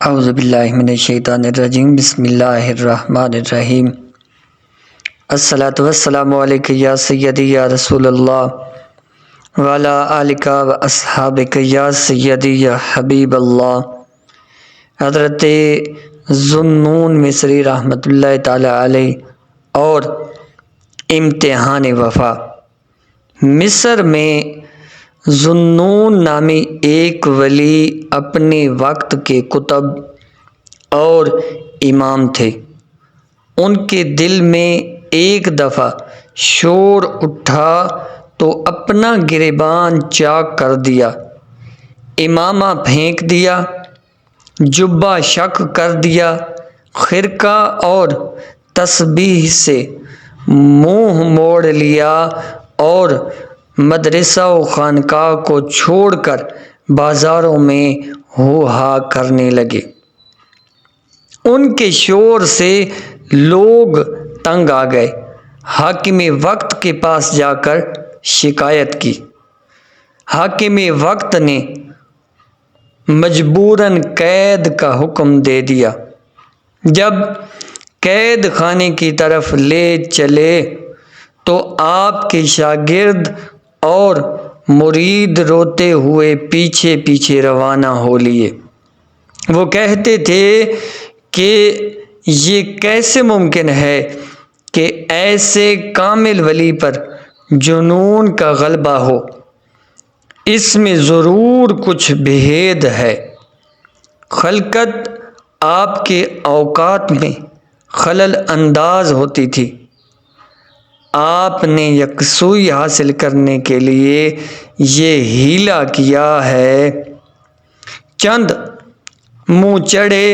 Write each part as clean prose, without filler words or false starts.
اعوذ باللہ من الشیطان الرجیم بسم اللہ الرحمن الرحیم الصلاۃ والسلام علیک یا سیدی یا رسول اللہ وعلی آلک و اصحابک یا سیدی یا حبیب اللہ۔ حضرت ذوالنون مصری رحمۃ اللہ تعالی علیہ اور امتحان وفا۔ مصر میں ذوالنون نامی ایک ولی اپنے وقت کے کتب اور امام تھے۔ ان کے دل میں ایک دفعہ شور اٹھا تو اپنا گریبان چاک کر دیا، امامہ پھینک دیا، جبہ شق کر دیا، خرقہ اور تسبیح سے منہ موڑ لیا اور مدرسہ و خانقاہ کو چھوڑ کر بازاروں میں ہو ہا کرنے لگے۔ ان کے شور سے لوگ تنگ آ گئے، حاکم وقت کے پاس جا کر شکایت کی۔ حاکم وقت نے مجبوراً قید کا حکم دے دیا۔ جب قید خانے کی طرف لے چلے تو آپ کے شاگرد اور مرید روتے ہوئے پیچھے پیچھے روانہ ہو لیے۔ وہ کہتے تھے کہ یہ کیسے ممکن ہے کہ ایسے کامل ولی پر جنون کا غلبہ ہو، اس میں ضرور کچھ بھید ہے۔ خلقت آپ کے اوقات میں خلل انداز ہوتی تھی، آپ نے یکسوئی حاصل کرنے کے لیے یہ ہیلا کیا ہے۔ چند منہ چڑھے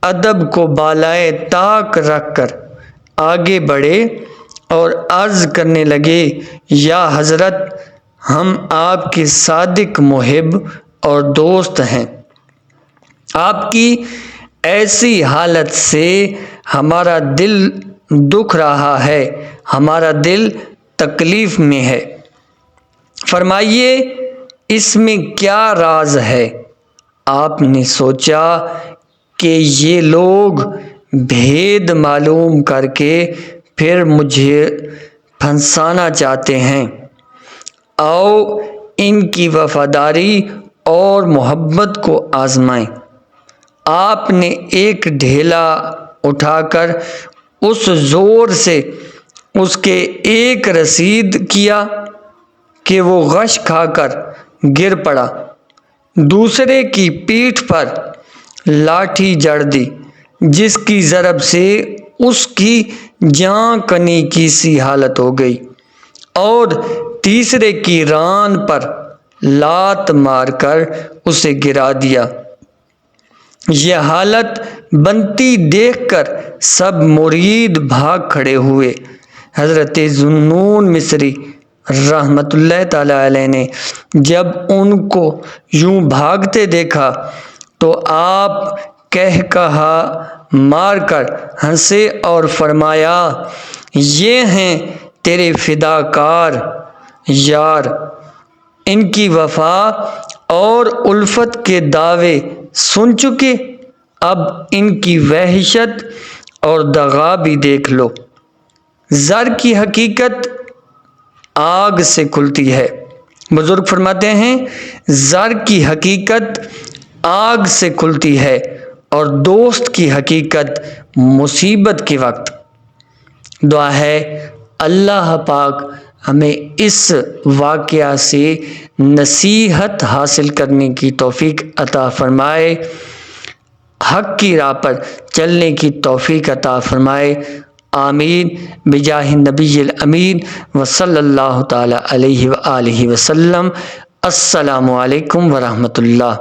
ادب کو بالائے طاق رکھ کر آگے بڑھے اور عرض کرنے لگے، یا حضرت، ہم آپ کے صادق محب اور دوست ہیں۔ آپ کی ایسی حالت سے ہمارا دل دکھ رہا ہے، ہمارا دل تکلیف میں ہے، فرمائیے اس میں کیا راز ہے؟ آپ نے سوچا کہ یہ لوگ بھید معلوم کر کے پھر مجھے پھنسانا چاہتے ہیں، آؤ ان کی وفاداری اور محبت کو آزمائیں۔ آپ نے ایک ڈھیلا اٹھا کر اس زور سے اس کے ایک رسید کیا کہ وہ غش کھا کر گر پڑا، دوسرے کی پیٹھ پر لاٹھی جڑ دی، جس کی ضرب سے اس کی جاں کنی کی سی حالت ہو گئی، اور تیسرے کی ران پر لات مار کر اسے گرا دیا۔ یہ حالت بنتی دیکھ کر سب مرید بھاگ کھڑے ہوئے۔ حضرت ذوالنون مصری رحمۃ اللہ تعالی علیہ نے جب ان کو یوں بھاگتے دیکھا تو آپ کہا مار کر ہنسے اور فرمایا، یہ ہیں تیرے فداکار یار، ان کی وفا اور الفت کے دعوے سن چکے، اب ان کی وحشت اور دغا بھی دیکھ لو۔ زر کی حقیقت آگ سے کھلتی ہے۔ بزرگ فرماتے ہیں زر کی حقیقت آگ سے کھلتی ہے اور دوست کی حقیقت مصیبت کے وقت۔ دعا ہے اللہ پاک ہمیں اس واقعہ سے نصیحت حاصل کرنے کی توفیق عطا فرمائے، حق کی راہ پر چلنے کی توفیق عطا فرمائے، آمین بجاہ النبی الامین وصلی اللہ تعالی علیہ وآلہ وسلم۔ السلام علیکم ورحمۃ اللہ۔